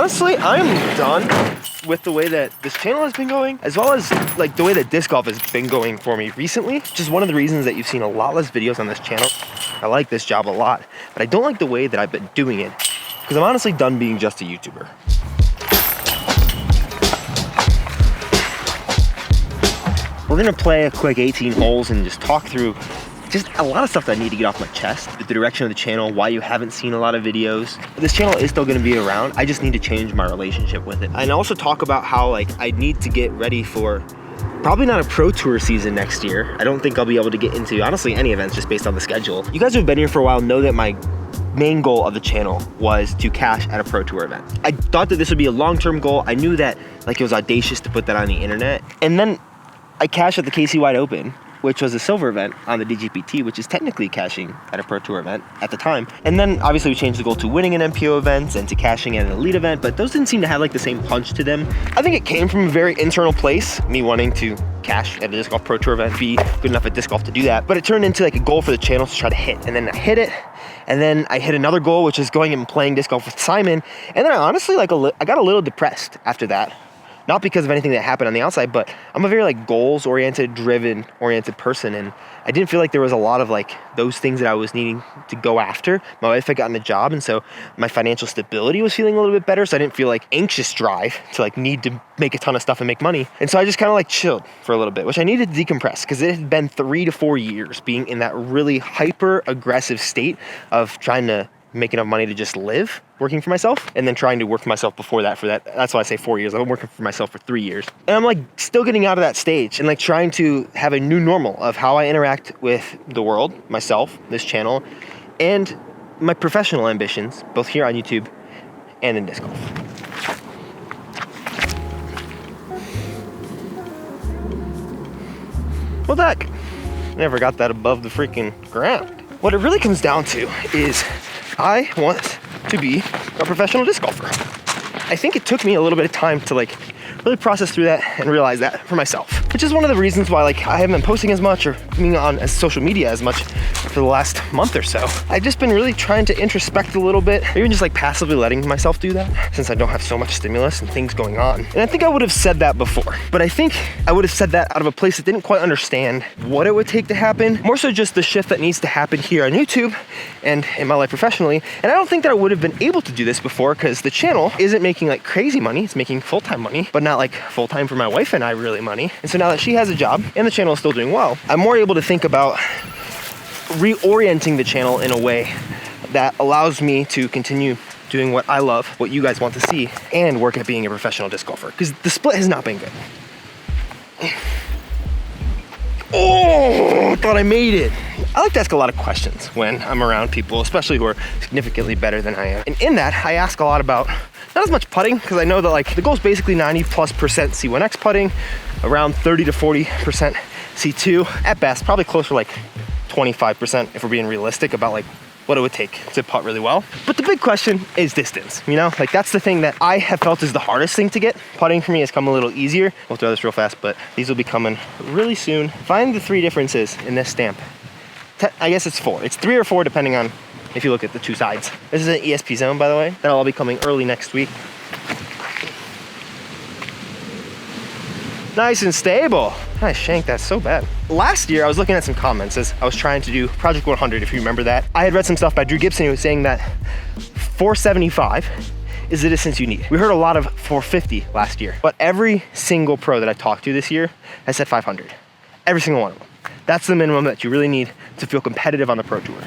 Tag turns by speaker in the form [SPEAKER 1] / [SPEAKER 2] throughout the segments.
[SPEAKER 1] honestly, I'm done with the way that this channel has been going, as well as like the way that disc golf has been going for me recently, which is one of the reasons that you've seen a lot less videos on this channel. I like this job a lot, but I don't like the way that I've been doing it, because I'm honestly done being just a YouTuber. We're gonna play a quick 18 holes and just talk through just a lot of stuff that I need to get off my chest, the direction of the channel, why you haven't seen a lot of videos. This channel is still gonna be around. I just need to change my relationship with it. And also talk about how like I need to get ready for probably not a pro tour season next year. I don't think I'll be able to get into honestly any events just based on the schedule. You guys who have been here for a while know that my main goal of the channel was to cash at a pro tour event. I thought that this would be a long-term goal. I knew that like it was audacious to put that on the internet. And then I cashed at the KC Wide Open, which was a silver event on the DGPT, which is technically cashing at a pro tour event at the time. And then obviously we changed the goal to winning an MPO event and to cashing at an elite event, but those didn't seem to have like the same punch to them. I think it came from a very internal place, me wanting to cash at a disc golf pro tour event, be good enough at disc golf to do that. But it turned into like a goal for the channel to try to hit. And then I hit it. And then I hit another goal, which is going and playing disc golf with Simon. And then I honestly I got a little depressed after that. Not because of anything that happened on the outside, but I'm a very like goals-oriented, driven-oriented person, and I didn't feel like there was a lot of like those things that I was needing to go after. My wife had gotten a job, and so my financial stability was feeling a little bit better, so I didn't feel like anxious drive to like need to make a ton of stuff and make money. And so I just kind of like chilled for a little bit, which I needed to decompress because it had been 3 to 4 years being in that really hyper-aggressive state of trying to make enough money to just live, working for myself, and then trying to work for myself before that. That's why I say 4 years. I've been working for myself for 3 years. And I'm like still getting out of that stage and like trying to have a new normal of how I interact with the world, myself, this channel, and my professional ambitions, both here on YouTube and in disc golf. Well, Doc, never got that above the freaking ground. What it really comes down to is I want to be a professional disc golfer. I think it took me a little bit of time to like really process through that and realize that for myself, which is one of the reasons why like I haven't been posting as much or being on social media as much for the last month or so. I've just been really trying to introspect a little bit, or even just like passively letting myself do that since I don't have so much stimulus and things going on. And I think I would have said that before, but I think I would have said that out of a place that didn't quite understand what it would take to happen, more so just the shift that needs to happen here on YouTube and in my life professionally. And I don't think that I would have been able to do this before because the channel isn't making like crazy money. It's making full-time money, but not like full-time for my wife and I really money. And so now that she has a job and the channel is still doing well, I'm more able to think about reorienting the channel in a way that allows me to continue doing what I love, what you guys want to see, and work at being a professional disc golfer, because the split has not been good. Oh, I thought I made it. I like to ask a lot of questions when I'm around people, especially who are significantly better than I am. And in that, I ask a lot about not as much putting, because I know that like the goal is basically 90+% C1X putting, around 30 to 40% C2, at best, probably closer to like 25% if we're being realistic about like what it would take to putt really well. But the big question is distance, you know? Like that's the thing that I have felt is the hardest thing to get. Putting for me has come a little easier. We'll throw this real fast, but these will be coming really soon. Find the 3 differences in this stamp. I guess it's 4. It's 3 or 4 depending on if you look at the 2 sides. This is an ESP zone, by the way. That'll all be coming early next week. Nice and stable. I shanked that so bad. Last year, I was looking at some comments as I was trying to do Project 100, if you remember that. I had read some stuff by Drew Gibson who was saying that 475 is the distance you need. We heard a lot of 450 last year, but every single pro that I talked to this year has said 500. Every single one of them. That's the minimum that you really need to feel competitive on the pro tour.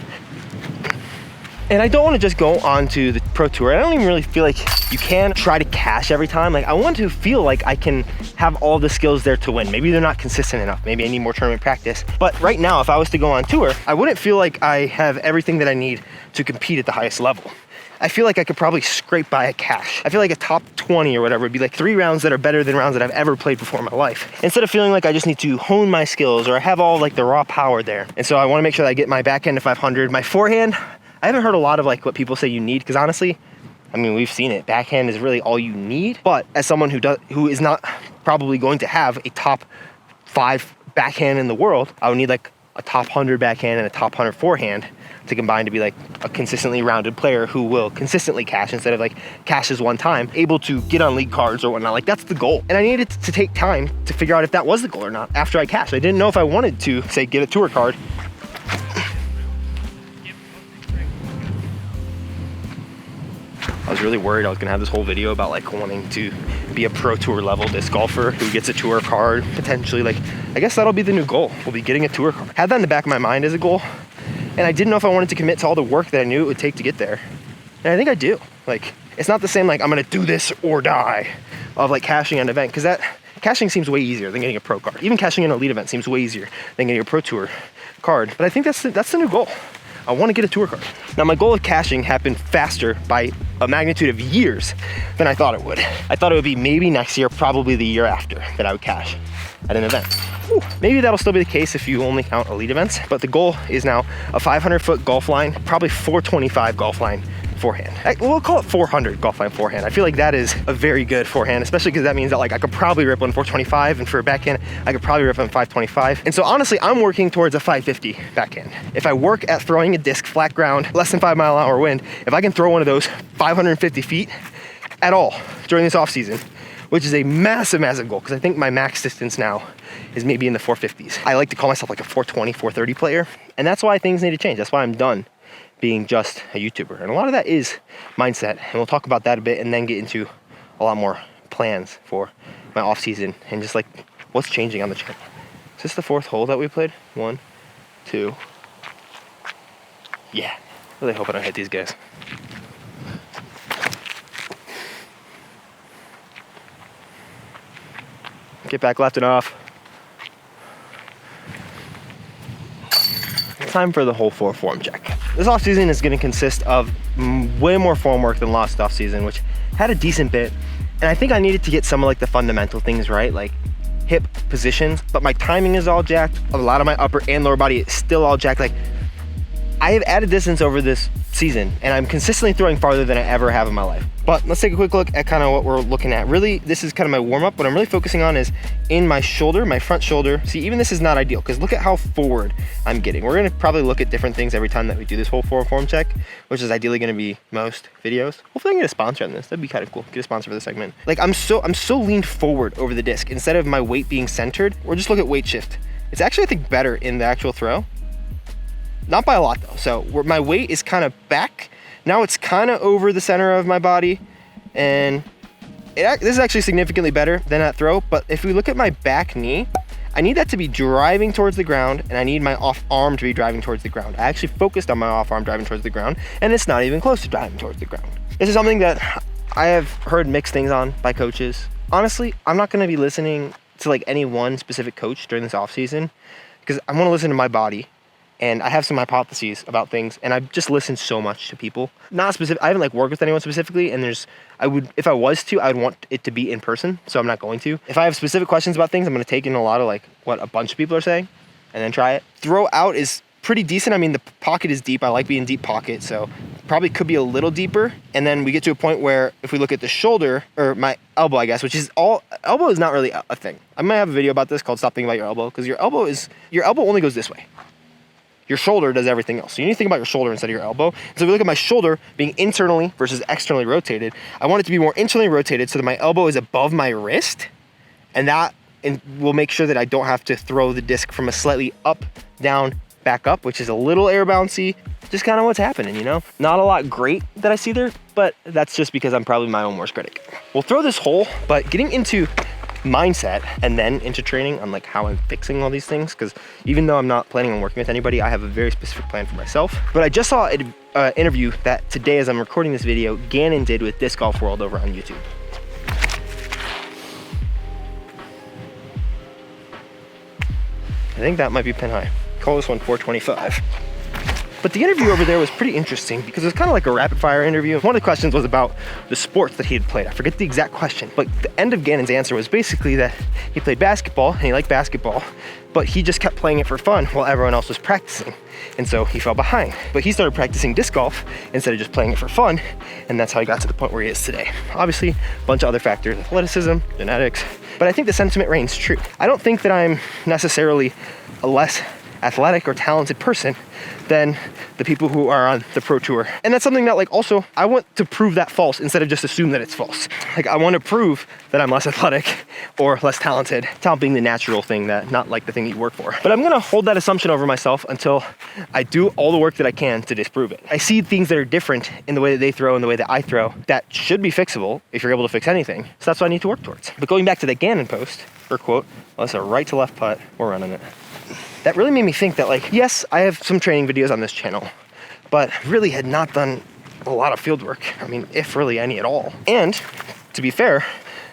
[SPEAKER 1] And I don't want to just go on to the pro tour. I don't even really feel like you can try to cash every time. Like I want to feel like I can have all the skills there to win. Maybe they're not consistent enough. Maybe I need more tournament practice. But right now, if I was to go on tour, I wouldn't feel like I have everything that I need to compete at the highest level. I feel like I could probably scrape by a cash. I feel like a top 20 or whatever would be like 3 rounds that are better than rounds that I've ever played before in my life. Instead of feeling like I just need to hone my skills or I have all like the raw power there. And so I want to make sure that I get my backhand to 500. My forehand, I haven't heard a lot of like what people say you need, because honestly, I mean, we've seen it. Backhand is really all you need. But as someone who is not probably going to have a top 5 backhand in the world, I would need like a top 100 backhand and a top 100 forehand to combine to be like a consistently rounded player who will consistently cash instead of like cashes one time, able to get on league cards or whatnot. Like that's the goal. And I needed to take time to figure out if that was the goal or not after I cashed. I didn't know if I wanted to, say, get a tour card. I was really worried I was gonna have this whole video about like wanting to be a pro tour level disc golfer who gets a tour card potentially. Like, I guess that'll be the new goal. We'll be getting a tour card. Had that in the back of my mind as a goal. And I didn't know if I wanted to commit to all the work that I knew it would take to get there. And I think I do. Like, it's not the same like I'm gonna do this or die of like cashing an event, because that cashing seems way easier than getting a pro card. Even cashing an elite event seems way easier than getting a pro tour card. But I think that's the new goal. I want to get a tour card. Now my goal of cashing happened faster by a magnitude of years than I thought it would. I thought it would be maybe next year, probably the year after, that I would cash at an event. Whew. Maybe that'll still be the case if you only count elite events, but the goal is now a 500-foot golf line, probably 425 golf line forehand. We'll call it 400 golf line forehand. I feel like that is a very good forehand, especially because that means that like I could probably rip one 425, and for a backhand, I could probably rip one 525. And so honestly, I'm working towards a 550 backhand. If I work at throwing a disc flat ground, less than 5 mile an hour wind, if I can throw one of those 550 feet at all during this off season, which is a massive, massive goal, because I think my max distance now is maybe in the 450s. I like to call myself like a 420, 430 player, and that's why things need to change. That's why I'm done being just a YouTuber. And a lot of that is mindset, and we'll talk about that a bit and then get into a lot more plans for my off season and just like what's changing on the channel. Is this the 4th hole that we played? 1, 2. Yeah, really hope I don't hit these guys. Get back left and off. Time for the hole 4 form check. This off season is going to consist of way more form work than last off season, which had a decent bit. And I think I needed to get some of like the fundamental things right, like hip positions, but my timing is all jacked. A lot of my upper and lower body is still all jacked. Like, I have added distance over this season, and I'm consistently throwing farther than I ever have in my life. But let's take a quick look at kind of what we're looking at. Really, this is kind of my warm-up. What I'm really focusing on is in my shoulder, my front shoulder. See, even this is not ideal, because look at how forward I'm getting. We're gonna probably look at different things every time that we do this whole form check, which is ideally gonna be most videos. Hopefully I can get a sponsor on this. That'd be kind of cool, get a sponsor for this segment. Like, I'm so leaned forward over the disc. Instead of my weight being centered, or just look at weight shift. It's actually, I think, better in the actual throw. Not by a lot though. So my weight is kind of back. Now it's kind of over the center of my body, and this is actually significantly better than that throw. But if we look at my back knee, I need that to be driving towards the ground, and I need my off arm to be driving towards the ground. I actually focused on my off arm driving towards the ground, and it's not even close to driving towards the ground. This is something that I have heard mixed things on by coaches. Honestly, I'm not gonna be listening to like any one specific coach during this off season, because I wanna listen to my body. And I have some hypotheses about things, and I've just listened so much to people. Not specific, I haven't like worked with anyone specifically, and if I was to, I would want it to be in person, so I'm not going to. If I have specific questions about things, I'm gonna take in a lot of like what a bunch of people are saying, and then try it. Throw out is pretty decent. I mean, the pocket is deep. I like being deep pocket, so probably could be a little deeper. And then we get to a point where if we look at the shoulder, or my elbow, I guess, which is elbow is not really a thing. I might have a video about this called Stop Thinking About Your Elbow, because your elbow only goes this way. Your shoulder does everything else. So you need to think about your shoulder instead of your elbow. So if we look at my shoulder being internally versus externally rotated, I want it to be more internally rotated so that my elbow is above my wrist, and that will make sure that I don't have to throw the disc from a slightly up, down, back up, which is a little air bouncy. Just kind of what's happening, you know? Not a lot great that I see there, but that's just because I'm probably my own worst critic. We'll throw this hole, but getting into mindset and then into training on like how I'm fixing all these things, because even though I'm not planning on working with anybody, I have a very specific plan for myself. But I just saw an interview that today, as I'm recording this video, Gannon did with Disc Golf World over on YouTube. I think that might be pin high. Call this one 425. But the interview over there was pretty interesting because it was kind of like a rapid fire interview. One of the questions was about the sports that he had played. I forget the exact question, but the end of Gannon's answer was basically that he played basketball and he liked basketball, but he just kept playing it for fun while everyone else was practicing. And so he fell behind. But he started practicing disc golf instead of just playing it for fun, and that's how he got to the point where he is today. Obviously, a bunch of other factors, athleticism, genetics, but I think the sentiment reigns true. I don't think that I'm necessarily a less athletic or talented person than the people who are on the pro tour. And that's something that like also I want to prove that false instead of just assume that it's false. Like I want to prove that I'm less athletic or less talented. Talent being the natural thing, that not like the thing that you work for. But I'm gonna hold that assumption over myself until I do all the work that I can to disprove it. I see things that are different in the way that they throw and the way that I throw that should be fixable if you're able to fix anything. So that's what I need to work towards. But going back to that Gannon post or quote, well, that's a right to left putt, we're running it. That really made me think that like, yes, I have some training videos on this channel, but really had not done a lot of field work. I mean, if really any at all. And to be fair,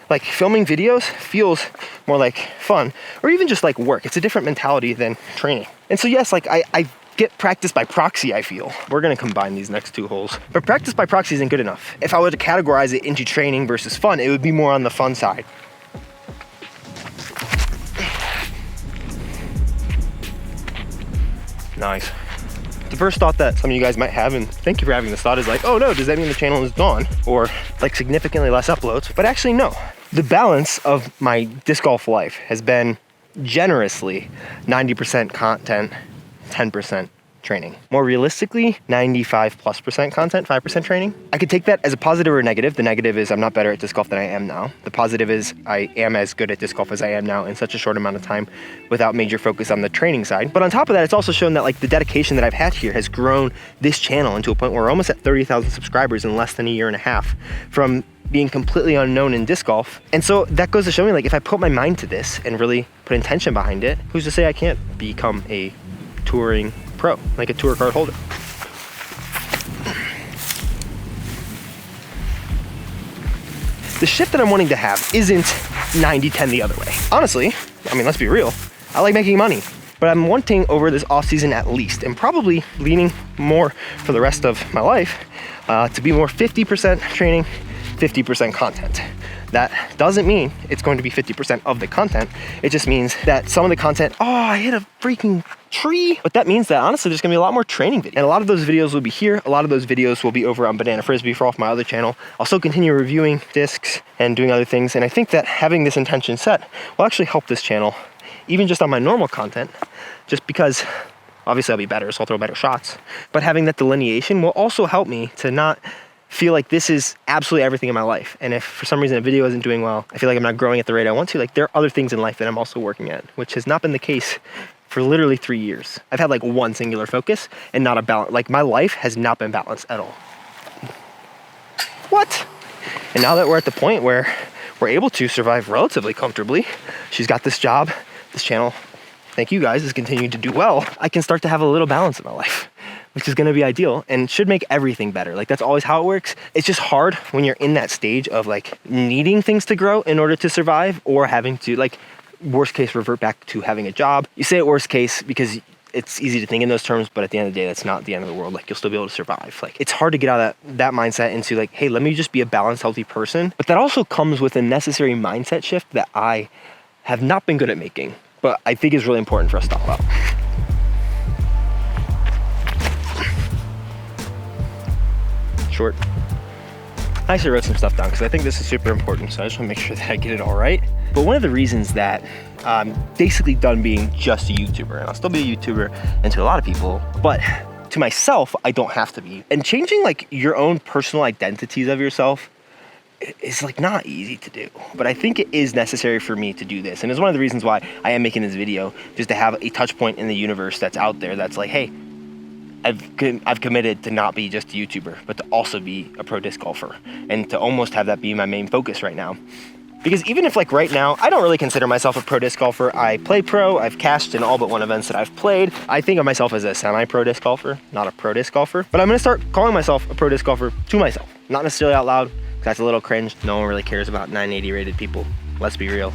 [SPEAKER 1] like filming videos feels more like fun or even just like work. It's a different mentality than training. And so yes, like I get practice by proxy, I feel. We're gonna combine these next two holes. But practice by proxy isn't good enough. If I were to categorize it into training versus fun, it would be more on the fun side. Nice. The first thought that some of you guys might have, and thank you for having this thought, is like, oh no, does that mean the channel is gone? Or like significantly less uploads? But actually no. The balance of my disc golf life has been generously 90% content, 10% training. More realistically, 95+% content, 5% training. I could take that as a positive or a negative. The negative is I'm not better at disc golf than I am now. The positive is I am as good at disc golf as I am now in such a short amount of time without major focus on the training side. But on top of that, it's also shown that like the dedication that I've had here has grown this channel into a point where we're almost at 30,000 subscribers in less than a year and a half from being completely unknown in disc golf. And so that goes to show me like if I put my mind to this and really put intention behind it, who's to say I can't become a touring pro, like a tour card holder. The shift that I'm wanting to have isn't 90-10 the other way. Honestly, I mean, let's be real, I like making money, but I'm wanting over this off season at least, and probably leaning more for the rest of my life, to be more 50% training, 50% content. That doesn't mean it's going to be 50% of the content. It just means that some of the content, oh, I hit a freaking tree. But that means that honestly, there's gonna be a lot more training videos. And a lot of those videos will be here. A lot of those videos will be over on Banana Frisbee for off my other channel. I'll still continue reviewing discs and doing other things. And I think that having this intention set will actually help this channel, even just on my normal content, just because obviously I'll be better, so I'll throw better shots. But having that delineation will also help me to not feel like this is absolutely everything in my life. And if for some reason a video isn't doing well, I feel like I'm not growing at the rate I want to, like there are other things in life that I'm also working at, which has not been the case for literally 3 years. I've had like one singular focus and not a balance. Like my life has not been balanced at all. What? And now that we're at the point where we're able to survive relatively comfortably, she's got this job, this channel, thank you guys, is continuing to do well, I can start to have a little balance in my life, which is gonna be ideal and should make everything better. Like that's always how it works. It's just hard when you're in that stage of like needing things to grow in order to survive or having to like worst case revert back to having a job. You say it worst case because it's easy to think in those terms, but at the end of the day, that's not the end of the world. Like you'll still be able to survive. Like it's hard to get out of that mindset into like, hey, let me just be a balanced, healthy person. But that also comes with a necessary mindset shift that I have not been good at making, but I think is really important for us to talk about. Short. I actually wrote some stuff down because I think this is super important, so I just want to make sure that I get it all right. But one of the reasons that I'm basically done being just a YouTuber, and I'll still be a YouTuber and to a lot of people, but to myself, I don't have to be. And changing like your own personal identities of yourself is like not easy to do, but I think it is necessary for me to do this. And it's one of the reasons why I am making this video, just to have a touch point in the universe that's out there that's like, hey, I've committed to not be just a YouTuber, but to also be a pro disc golfer and to almost have that be my main focus right now. Because even if like right now, I don't really consider myself a pro disc golfer. I play pro, I've cashed in all but one events that I've played. I think of myself as a semi-pro disc golfer, not a pro disc golfer. But I'm gonna start calling myself a pro disc golfer to myself. Not necessarily out loud, because that's a little cringe. No one really cares about 980 rated people, let's be real.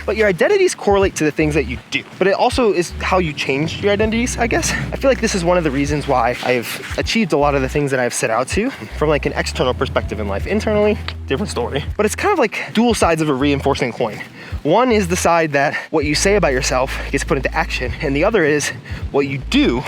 [SPEAKER 1] But your identities correlate to the things that you do. But it also is how you change your identities, I guess. I feel like this is one of the reasons why I've achieved a lot of the things that I've set out to from like an external perspective in life. Internally, different story. But it's kind of like dual sides of a reinforcing coin. One is the side that what you say about yourself gets put into action, and the other is what you do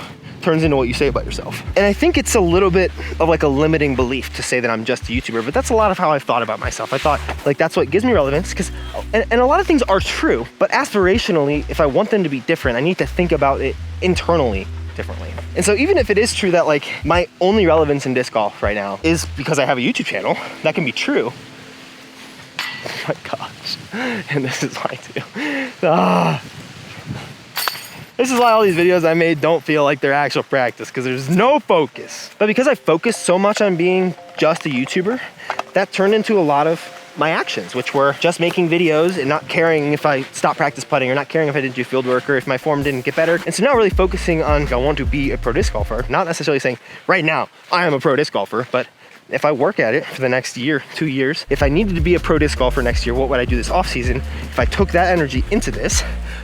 [SPEAKER 1] turns into what you say about yourself. And I think it's a little bit of like a limiting belief to say that I'm just a YouTuber, but that's a lot of how I've thought about myself. I thought like that's what gives me relevance, because and a lot of things are true, but aspirationally, if I want them to be different, I need to think about it internally differently. And so even if it is true that like my only relevance in disc golf right now is because I have a YouTube channel, that can be true. Oh my gosh. And this is why too. This is why all these videos I made don't feel like they're actual practice, because there's no focus. But because I focused so much on being just a YouTuber, that turned into a lot of my actions, which were just making videos and not caring if I stopped practice putting, or not caring if I didn't do field work, or if my form didn't get better. And so now really focusing on, I want to be a pro disc golfer, not necessarily saying right now I am a pro disc golfer, but if I work at it for the next year, 2 years, if I needed to be a pro disc golfer next year, what would I do this off season? If I took that energy into this,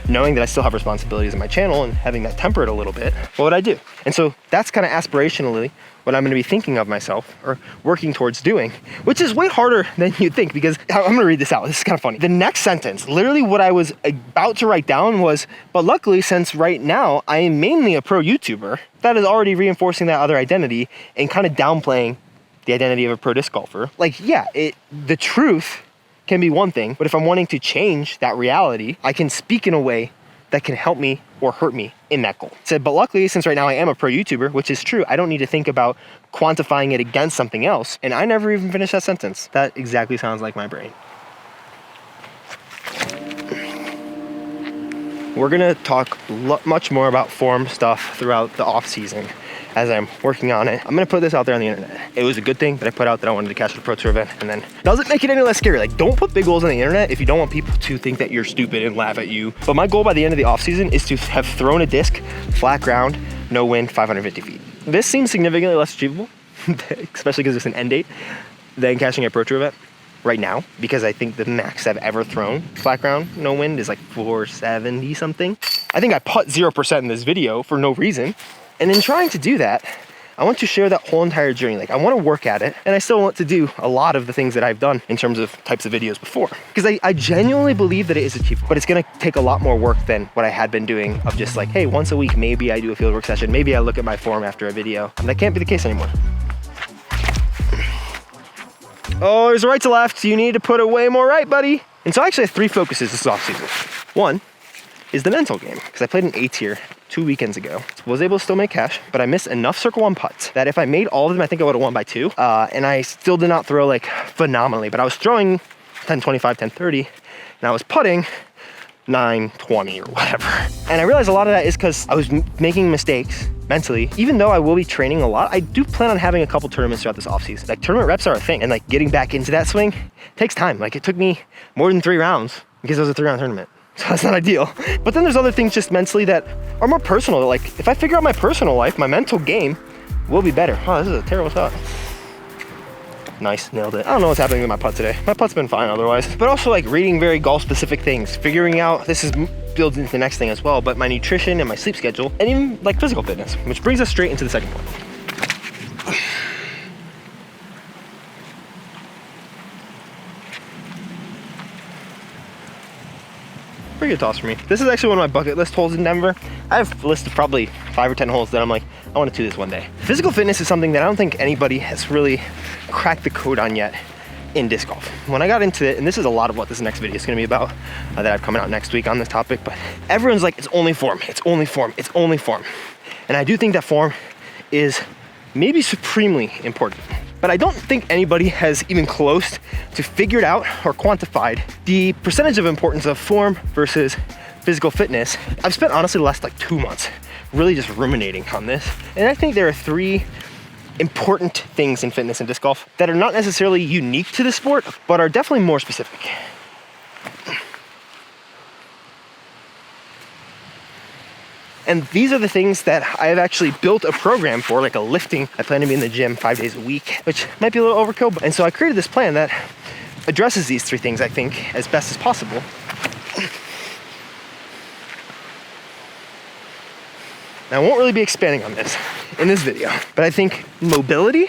[SPEAKER 1] knowing that I still have responsibilities in my channel and having that tempered a little bit, what would I do? And so that's kind of aspirationally what I'm gonna be thinking of myself or working towards doing, which is way harder than you'd think, because I'm gonna read this out. This is kind of funny. The next sentence, literally what I was about to write down was, but luckily, since right now I am mainly a pro YouTuber, that is already reinforcing that other identity and kind of downplaying the identity of a pro disc golfer. Like, yeah, the truth can be one thing, but if I'm wanting to change that reality, I can speak in a way that can help me or hurt me in that goal. It said, but luckily, since right now I am a pro YouTuber, which is true, I don't need to think about quantifying it against something else. And I never even finished that sentence. That exactly sounds like my brain. We're gonna talk much more about form stuff throughout the off season as I'm working on it. I'm gonna put this out there on the internet. It was a good thing that I put out that I wanted to catch the Pro Tour event, and then doesn't make it any less scary. Like, don't put big goals on the internet if you don't want people to think that you're stupid and laugh at you. But my goal by the end of the off season is to have thrown a disc, flat ground, no wind, 550 feet. This seems significantly less achievable, especially because there's an end date, than catching a Pro Tour event right now, because I think the max I've ever thrown flat ground, no wind, is like 470 something. I think I putt 0% in this video for no reason. And in trying to do that, I want to share that whole entire journey. Like, I want to work at it, and I still want to do a lot of the things that I've done in terms of types of videos before. Because I genuinely believe that it is achievable, but it's gonna take a lot more work than what I had been doing of just like, hey, once a week, maybe I do a fieldwork session, maybe I look at my form after a video. And that can't be the case anymore. Oh, there's a right to left. You need to put away more right, buddy. And so I actually have 3 focuses this offseason. One is the mental game, because I played an A tier 2 weekends ago. Was able to still make cash, but I missed enough circle 1 putts that if I made all of them, I think I would have won by 2. And I still did not throw like phenomenally, but I was throwing 1025, 1030, and I was putting 920 or whatever. And I realized a lot of that is because I was making mistakes mentally. Even though I will be training a lot, I do plan on having a couple tournaments throughout this offseason. Like, tournament reps are a thing, and like getting back into that swing takes time. Like, it took me more than 3 rounds because it was a 3-round tournament. So that's not ideal. But then there's other things just mentally that are more personal. Like, if I figure out my personal life, my mental game will be better. Oh, this is a terrible shot. Nice, nailed it. I don't know what's happening with my putt today. My putt's been fine otherwise. But also like reading very golf specific things, figuring out, this is builds into the next thing as well, but my nutrition and my sleep schedule, and even like physical fitness, which brings us straight into the second point. Pretty good toss for me. This is actually one of my bucket list holes in Denver. I have a list of probably 5 or 10 holes that I'm like, I want to do this one day. Physical fitness is something that I don't think anybody has really cracked the code on yet in disc golf. When I got into it, and this is a lot of what this next video is going to be about, that I've coming out next week on this topic, but everyone's like, it's only form, it's only form, it's only form. And I do think that form is maybe supremely important. But I don't think anybody has even close to figured out or quantified the percentage of importance of form versus physical fitness. I've spent honestly the last like 2 months really just ruminating on this. And I think there are 3 important things in fitness and disc golf that are not necessarily unique to the sport, but are definitely more specific. And these are the things that I've actually built a program for, like a lifting. I plan to be in the gym 5 days a week, which might be a little overkill. And so I created this plan that addresses these 3 things, I think, as best as possible. Now, I won't really be expanding on this in this video, but I think mobility,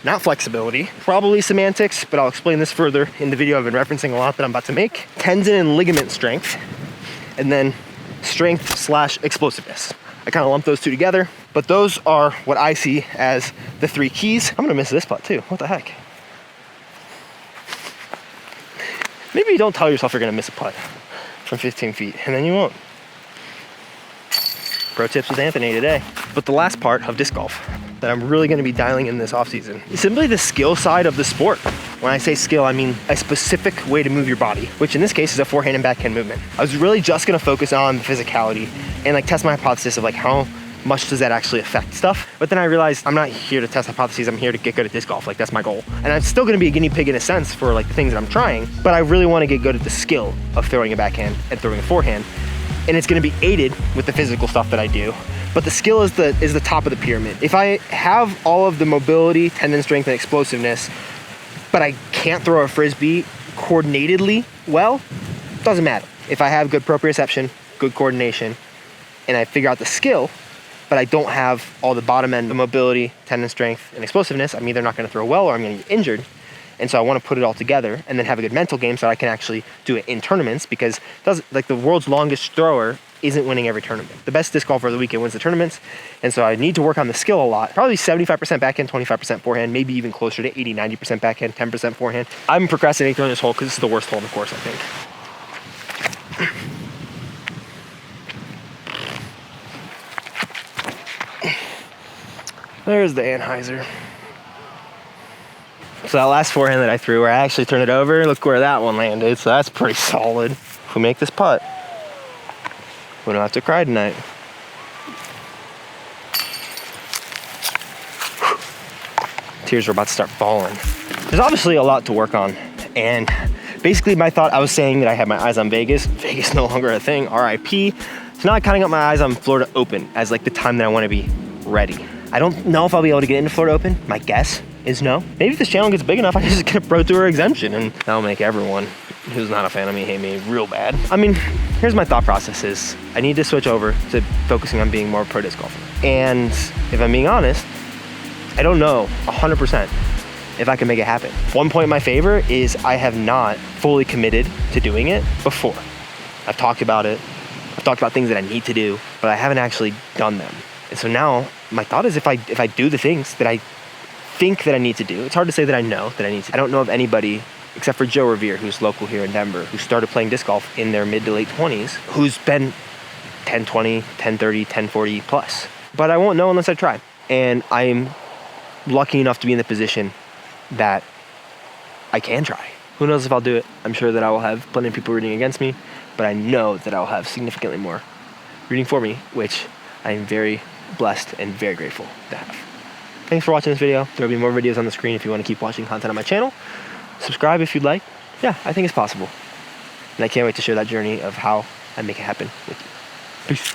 [SPEAKER 1] not flexibility, probably semantics, but I'll explain this further in the video I've been referencing a lot that I'm about to make. Tendon and ligament strength, and then strength / explosiveness. I kind of lump those 2 together. But those are what I see as the 3 keys. I'm gonna miss this putt too. What the heck? Maybe you don't tell yourself you're gonna miss a putt from 15 feet, and then you won't. Pro tips with Anthony today. But the last part of disc golf that I'm really gonna be dialing in this offseason is simply the skill side of the sport. When I say skill, I mean a specific way to move your body, which in this case is a forehand and backhand movement. I was really just gonna focus on the physicality and like test my hypothesis of like how much does that actually affect stuff. But then I realized I'm not here to test hypotheses, I'm here to get good at disc golf. Like that's my goal. And I'm still gonna be a guinea pig in a sense for like the things that I'm trying, but I really wanna get good at the skill of throwing a backhand and throwing a forehand. And it's gonna be aided with the physical stuff that I do. But the skill is the top of the pyramid. If I have all of the mobility, tendon strength, and explosiveness, but I can't throw a Frisbee coordinatedly well, doesn't matter. If I have good proprioception, good coordination, and I figure out the skill, but I don't have all the bottom end of mobility, tendon strength, and explosiveness, I'm either not gonna throw well or I'm gonna get injured. And so I want to put it all together and then have a good mental game so I can actually do it in tournaments, because like the world's longest thrower isn't winning every tournament. The best disc golfer of the weekend wins the tournaments. And so I need to work on the skill a lot. Probably 75% backhand, 25% forehand, maybe even closer to 80, 90% backhand, 10% forehand. I'm procrastinating throwing this hole because it's the worst hole in the course, I think. There's the Anheuser. So that last forehand that I threw, where I actually turned it over, look where that one landed. So that's pretty solid. If we make this putt, we don't have to cry tonight. Tears are about to start falling. There's obviously a lot to work on. And basically my thought, I was saying that I had my eyes on Vegas. Vegas no longer a thing, RIP. So now I kind of got my eyes on Florida Open as like the time that I want to be ready. I don't know if I'll be able to get into Florida Open. My guess is no. Maybe if this channel gets big enough, I can just get a Pro Tour exemption and that'll make everyone who's not a fan of me hate me real bad. I mean, here's my thought process is I need to switch over to focusing on being more a pro disc golfer. And if I'm being honest, I don't know 100% if I can make it happen. One point in my favor is I have not fully committed to doing it before. I've talked about it. I've talked about things that I need to do, but I haven't actually done them. And so now my thought is if I do the things that I think that I need to do, it's hard to say that I know that I need to. I don't know of anybody except for Joe Revere, who's local here in Denver, who started playing disc golf in their mid to late 20s, who's been 1020, 1030, 1040 plus. But I won't know unless I try. And I'm lucky enough to be in the position that I can try. Who knows if I'll do it? I'm sure that I will have plenty of people rooting against me, but I know that I'll have significantly more rooting for me, which I am very blessed and very grateful to have. Thanks for watching this video. There will be more videos on the screen if you want to keep watching content on my channel. Subscribe if you'd like. Yeah, I think it's possible. And I can't wait to share that journey of how I make it happen with you. Peace.